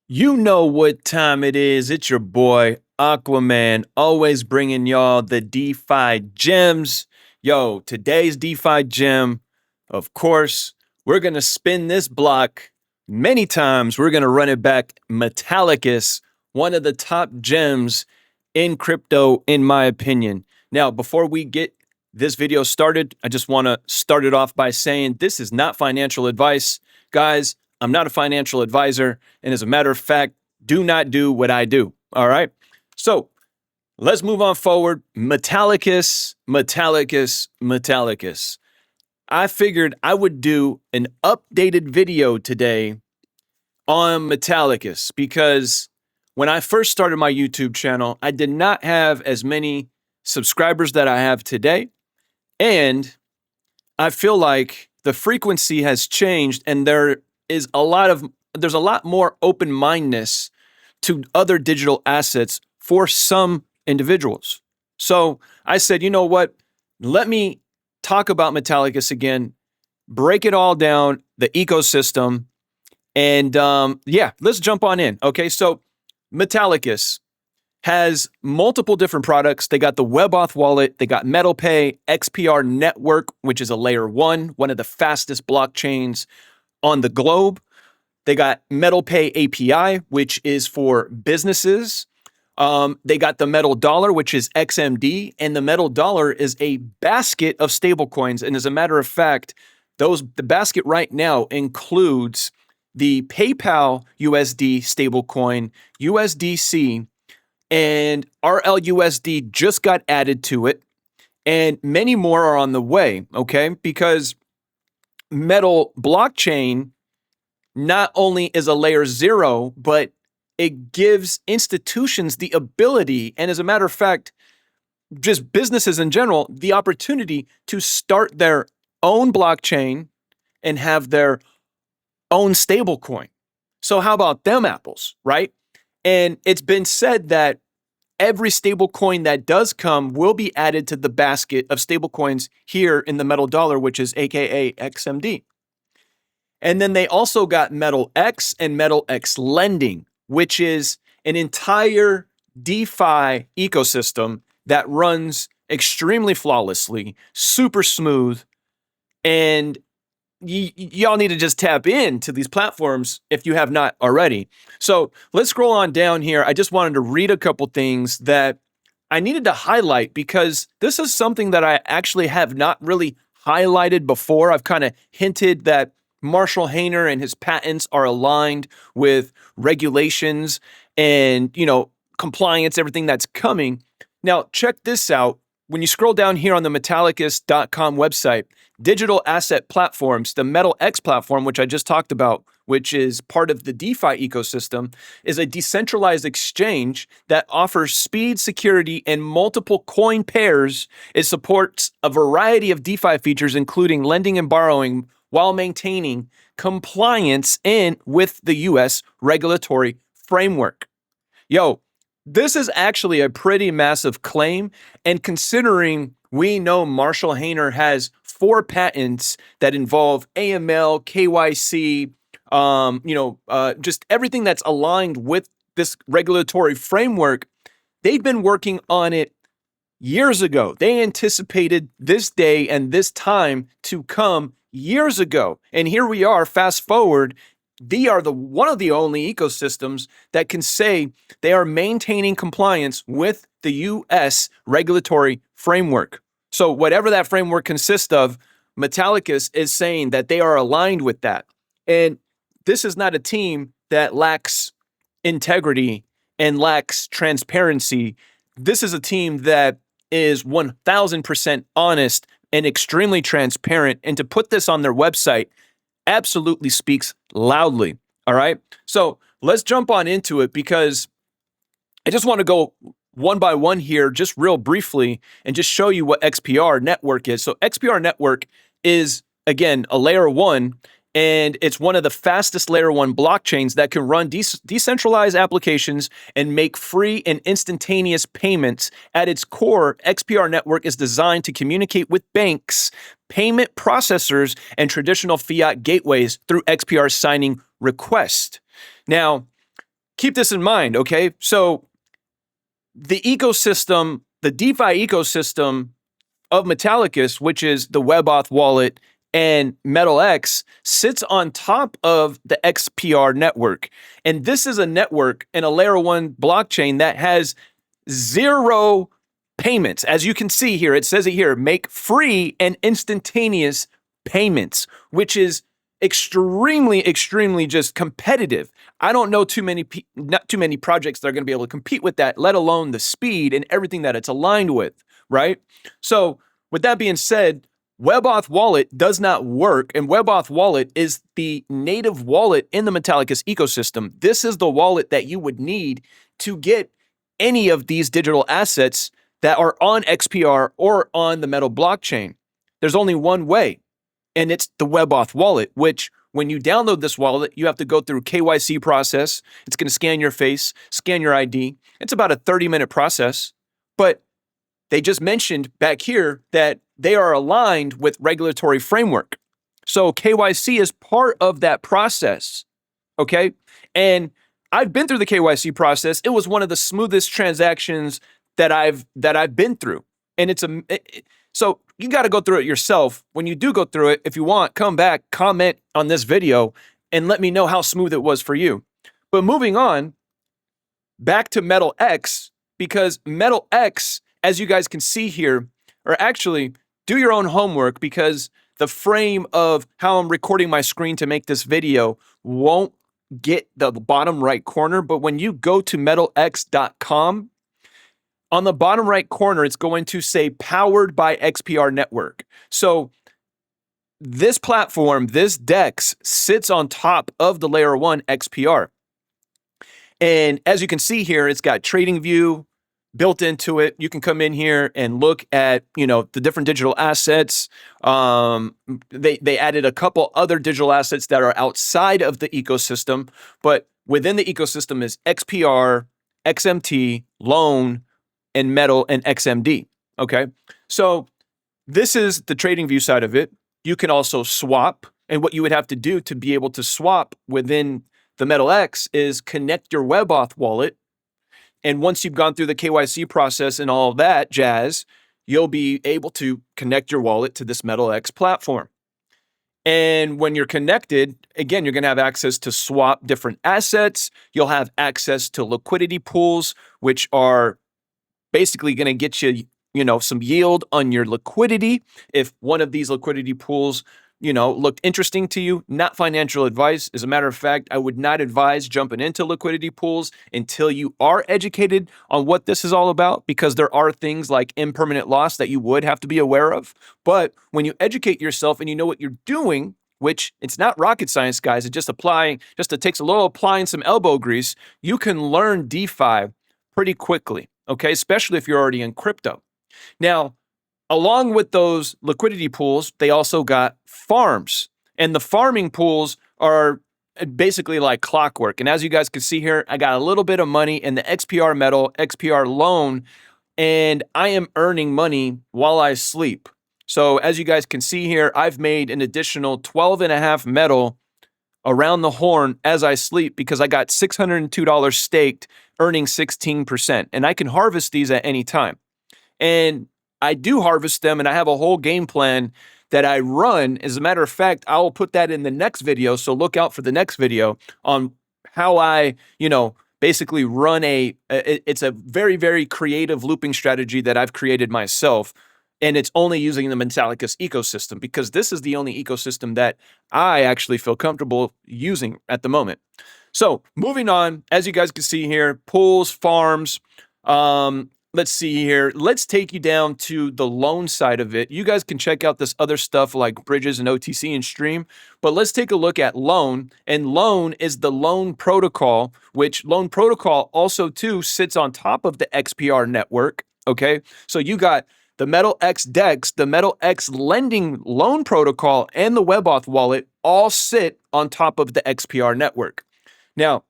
You know what time it is. It's your boy, Aquaman, always bringing y'all the DeFi gems. Yo, today's DeFi gem, of course, we're going to spin this block many times. We're going to run it back. Metallicus, one of the top gems in crypto, in my opinion. Now, before we get this video started, I just want to start it off by saying this is not financial advice. Guys, I'm not a financial advisor. And as a matter of fact, do not do what I do. All right. So let's move on forward. Metallicus. I figured I would do an updated video today on Metallicus because when I first started my YouTube channel, I did not have as many subscribers that I have today. And I feel like the frequency has changed and there's a lot more open-mindedness to other digital assets for some individuals. So I said, you know what? Let me talk about Metallicus again, break it all down, the ecosystem, and let's jump on in. Okay, so Metallicus has multiple different products. They got the WebAuth wallet, they got Metal Pay, XPR network, which is a layer one of the fastest blockchains on the globe. They got Metal Pay API, which is for businesses. They got the Metal Dollar, which is XMD, and the Metal Dollar is a basket of stablecoins. And as a matter of fact, the basket right now includes the PayPal USD stablecoin, USDC, and RLUSD just got added to it, and many more are on the way, okay? Because Metal blockchain not only is a layer zero, but it gives institutions the ability, and as a matter of fact, just businesses in general, the opportunity to start their own blockchain and have their own stablecoin. So how about them apples, right? And it's been said that every stablecoin that does come will be added to the basket of stablecoins here in the Metal Dollar, which is AKA XMD. And then they also got Metal X and Metal X Lending, which is an entire DeFi ecosystem that runs extremely flawlessly, super smooth, and y'all need to just tap into these platforms if you have not already. So let's scroll on down here. I just wanted to read a couple things that I needed to highlight because this is something that I actually have not really highlighted before. I've kind of hinted that Marshall Hayner and his patents are aligned with regulations and, compliance, everything that's coming. Now, check this out. When you scroll down here on the metallicus.com website, digital asset platforms, the Metal X platform, which I just talked about, which is part of the DeFi ecosystem, is a decentralized exchange that offers speed, security, and multiple coin pairs. It supports a variety of DeFi features, including lending and borrowing, while maintaining compliance with the US regulatory framework. Yo, this is actually a pretty massive claim, and considering we know Marshall Hayner has 4 patents that involve AML, KYC, just everything that's aligned with this regulatory framework, they've been working on it years ago. They anticipated this day and this time to come years ago. And here we are, fast forward, they are one of the only ecosystems that can say they are maintaining compliance with the US regulatory framework. So whatever that framework consists of, Metallicus is saying that they are aligned with that. And this is not a team that lacks integrity and lacks transparency. This is a team that is 1000% honest and extremely transparent. And to put this on their website absolutely speaks loudly. All right. So let's jump on into it because I just want to go one by one here, just real briefly, and just show you what XPR network is. So XPR network is, again, a layer one, and it's one of the fastest layer one blockchains that can run decentralized applications and make free and instantaneous payments. At its core, XPR network is designed to communicate with banks, payment processors, and traditional fiat gateways through XPR signing request. Now, keep this in mind, okay? So the ecosystem, the DeFi ecosystem of Metallicus, which is the WebAuth wallet and Metal X, sits on top of the XPR network. And this is a network and a layer 1 blockchain that has zero payments. As you can see here, it says it here, make free and instantaneous payments, which is extremely just competitive. I don't know not too many projects that are going to be able to compete with that, let alone the speed and everything that it's aligned with, right? So with that being said, WebAuth wallet does not work, and WebAuth wallet is the native wallet in the Metallicus ecosystem. This is the wallet that you would need to get any of these digital assets that are on XPR or on the Metal blockchain. There's only one way, and it's the WebAuth wallet, which when you download this wallet, you have to go through KYC process. It's going to scan your face, scan your ID. It's about a 30-minute process, but they just mentioned back here that they are aligned with regulatory framework. So KYC is part of that process, okay? And I've been through the KYC process. It was one of the smoothest transactions that I've been through. And so you got to go through it yourself. When you do go through it, if you want, come back, comment on this video, and let me know how smooth it was for you. But moving on, back to Metal X, because Metal X, as you guys can see here, or actually do your own homework, because the frame of how I'm recording my screen to make this video won't get the bottom right corner. But when you go to metalx.com, on the bottom right corner, it's going to say powered by XPR network. So this platform, this DEX, sits on top of the layer 1 XPR. And as you can see here, it's got trading view built into it. You can come in here and look at, the different digital assets. They added a couple other digital assets that are outside of the ecosystem, but within the ecosystem is XPR, XMT, Loan, and Metal, and XMD. Okay, so this is the trading view side of it. You can also swap, and what you would have to do to be able to swap within the Metal X is connect your WebAuth wallet. And once you've gone through the KYC process and all that jazz, you'll be able to connect your wallet to this Metal X platform. And when you're connected, again, you're going to have access to swap different assets. You'll have access to liquidity pools, which are basically going to get you, some yield on your liquidity. If one of these liquidity pools, looked interesting to you, not financial advice. As a matter of fact, I would not advise jumping into liquidity pools until you are educated on what this is all about, because there are things like impermanent loss that you would have to be aware of. But when you educate yourself and you know what you're doing, which it's not rocket science, guys, it just takes a little applying some elbow grease, you can learn DeFi pretty quickly, okay? Especially if you're already in crypto. Now, along with those liquidity pools, they also got farms. And the farming pools are basically like clockwork. And as you guys can see here, I got a little bit of money in the XPR Metal, XPR Loan, and I am earning money while I sleep. So as you guys can see here, I've made an additional 12.5 Metal around the horn as I sleep, because I got $602 staked, earning 16%. And I can harvest these at any time. And I do harvest them, and I have a whole game plan that I run. As a matter of fact, I'll put that in the next video, so look out for the next video on how I, basically run it's a very, very creative looping strategy that I've created myself, and it's only using the Metallicus ecosystem, because this is the only ecosystem that I actually feel comfortable using at the moment. So moving on, as you guys can see here, pools, farms, let's see here. Let's take you down to the loan side of it. You guys can check out this other stuff like bridges and OTC and Stream, but let's take a look at Loan. And Loan is the Loan Protocol, which Loan Protocol also too sits on top of the XPR network. Okay, so you got the Metal X DEX, the Metal X Lending Loan Protocol, and the WebAuth wallet all sit on top of the XPR network. Now,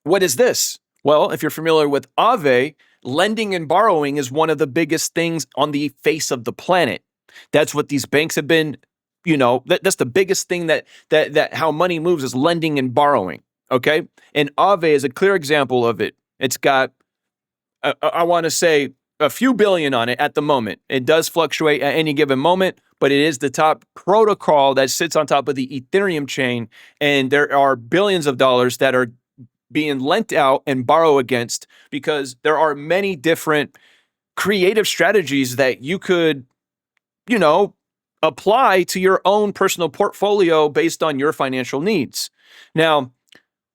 what is this? Well, if you're familiar with Aave, lending and borrowing is one of the biggest things on the face of the planet. That's what these banks have been, that's the biggest thing that how money moves is lending and borrowing. Okay. And Aave is a clear example of it. It's got, I want to say, a few billion on it at the moment. It does fluctuate at any given moment, but it is the top protocol that sits on top of the Ethereum chain. And there are billions of dollars that are being lent out and borrow against, because there are many different creative strategies that you could, apply to your own personal portfolio based on your financial needs. Now,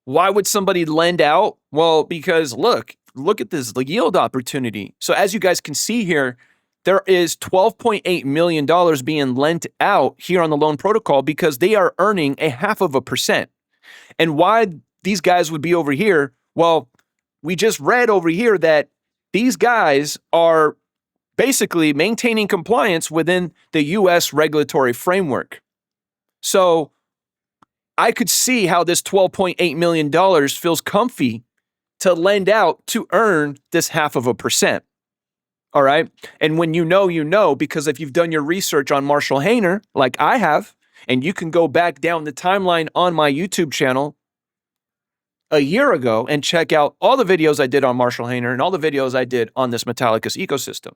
why would somebody lend out? Well, because look at this yield opportunity. So as you guys can see here, there is $12.8 million being lent out here on the loan protocol because they are earning 0.5%. And why these guys would be over here? Well, we just read over here that these guys are basically maintaining compliance within the US regulatory framework. So I could see how this $12.8 million feels comfy to lend out to earn this 0.5%. All right. And when you know, because if you've done your research on Marshall Hayner, like I have, and you can go back down the timeline on my YouTube channel a year ago and check out all the videos I did on Marshall Hayner and all the videos I did on this Metallicus ecosystem.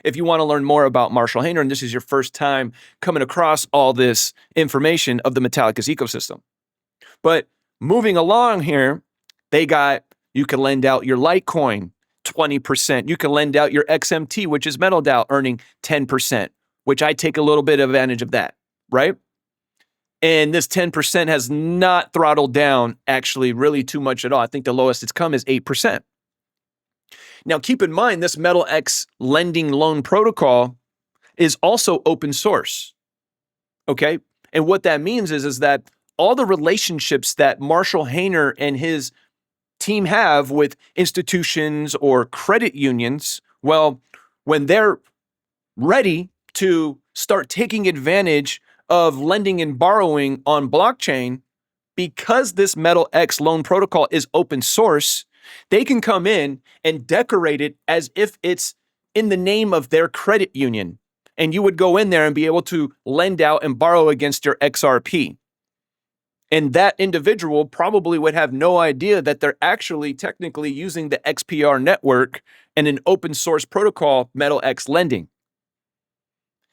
If you want to learn more about Marshall Hayner, and this is your first time coming across all this information of the Metallicus ecosystem. But moving along here, you can lend out your Litecoin, 20%. You can lend out your XMT, which is MetalDAO, earning 10%, which I take a little bit of advantage of that, right? And this 10% has not throttled down actually really too much at all. I think the lowest it's come is 8%. Now, keep in mind, this Metal X lending loan protocol is also open source, okay? And what that means is that all the relationships that Marshall Hayner and his team have with institutions or credit unions, well, when they're ready to start taking advantage of lending and borrowing on blockchain, because this Metal X loan protocol is open source, they can come in and decorate it as if it's in the name of their credit union. And you would go in there and be able to lend out and borrow against your XRP. And that individual probably would have no idea that they're actually technically using the XPR network and an open source protocol, Metal X lending.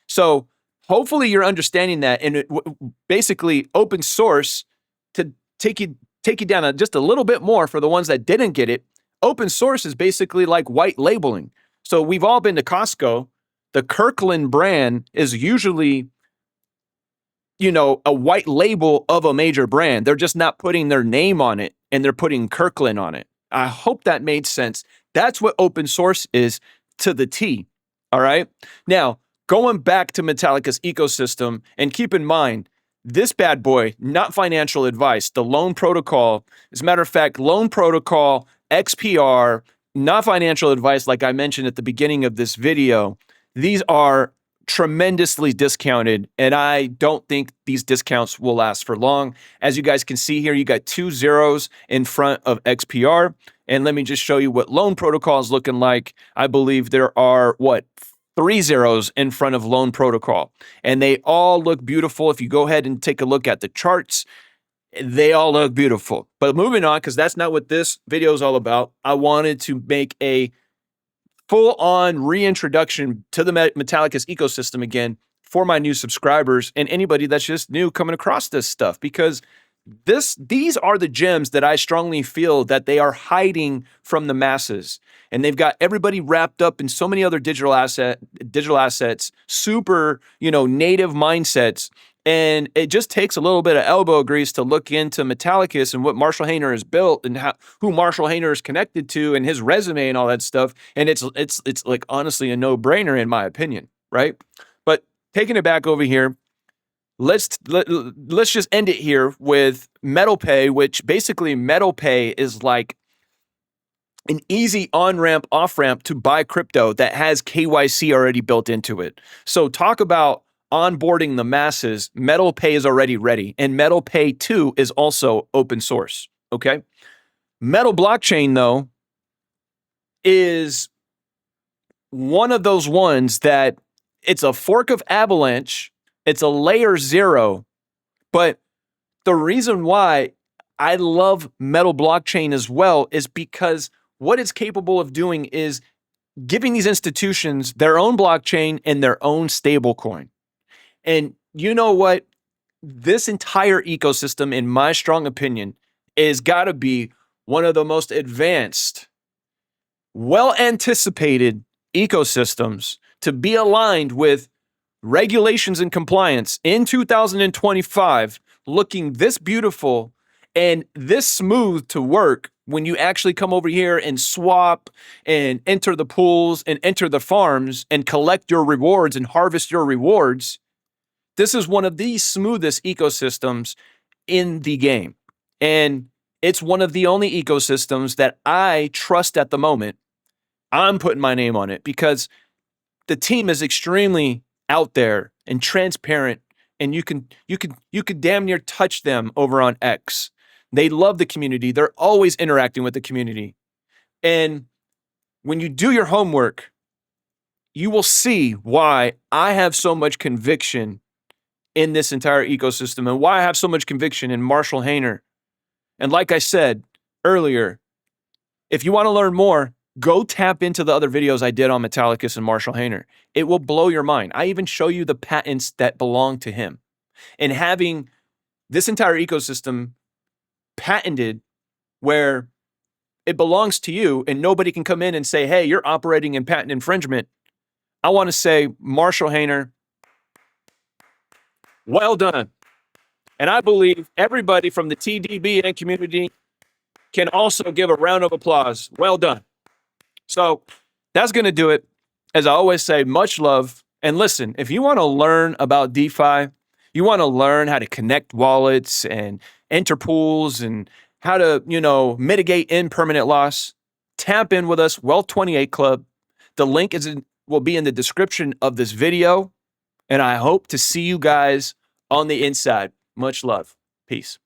So hopefully you're understanding that. And basically open source, to take you down just a little bit more for the ones that didn't get it, open source is basically like white labeling. So we've all been to Costco. The Kirkland brand is usually, a white label of a major brand. They're just not putting their name on it, and they're putting Kirkland on it. I hope that made sense. That's what open source is to the T. All right. Now, going back to Metallicus ecosystem, and keep in mind, this bad boy, not financial advice, the loan protocol, as a matter of fact, loan protocol, XPR, not financial advice, like I mentioned at the beginning of this video. These are tremendously discounted, and I don't think these discounts will last for long. As you guys can see here, you got 2 zeros in front of XPR. And let me just show you what loan protocol is looking like. I believe there are, 3 zeros in front of loan protocol. And they all look beautiful. If you go ahead and take a look at the charts, they all look beautiful. But moving on, because that's not what this video is all about, I wanted to make a full-on reintroduction to the Metallicus ecosystem again for my new subscribers and anybody that's just new coming across this stuff, because these are the gems that I strongly feel that they are hiding from the masses. And they've got everybody wrapped up in so many other digital assets, super, native mindsets. And it just takes a little bit of elbow grease to look into Metallicus and what Marshall Hayner has built and who Marshall Hayner is connected to and his resume and all that stuff. And it's like honestly a no-brainer in my opinion, right? But taking it back over here, let's just end it here with MetalPay, which basically MetalPay is like an easy on-ramp, off-ramp to buy crypto that has KYC already built into it. So talk about onboarding the masses. MetalPay is already ready, and MetalPay 2 is also open source, okay? Metal blockchain, though, is one of those ones that it's a fork of Avalanche, it's a layer 0, but the reason why I love Metal blockchain as well is because what it's capable of doing is giving these institutions their own blockchain and their own stable coin. And you know what? This entire ecosystem, in my strong opinion, is got to be one of the most advanced, well anticipated ecosystems to be aligned with regulations and compliance in 2025, looking this beautiful and this smooth to work when you actually come over here and swap and enter the pools and enter the farms and collect your rewards and harvest your rewards. This is one of the smoothest ecosystems in the game. And it's one of the only ecosystems that I trust at the moment. I'm putting my name on it because the team is extremely out there and transparent, and you could damn near touch them over on X. They love the community. They're always interacting with the community. And when you do your homework, you will see why I have so much conviction in this entire ecosystem and why I have so much conviction in Marshall Hayner. And like I said earlier, if you want to learn more, go tap into the other videos I did on Metallicus and Marshall Hayner. It will blow your mind. I even show you the patents that belong to him. And having this entire ecosystem patented where it belongs to you and nobody can come in and say, hey, you're operating in patent infringement. I want to say, Marshall Hayner, well done. And I believe everybody from the TDBN community can also give a round of applause. Well done. So that's going to do it. As I always say, much love. And listen, if you want to learn about DeFi, you want to learn how to connect wallets and enter pools and how to, mitigate impermanent loss, tap in with us, Wealth 28 Club. The link will be in the description of this video. And I hope to see you guys on the inside. Much love. Peace.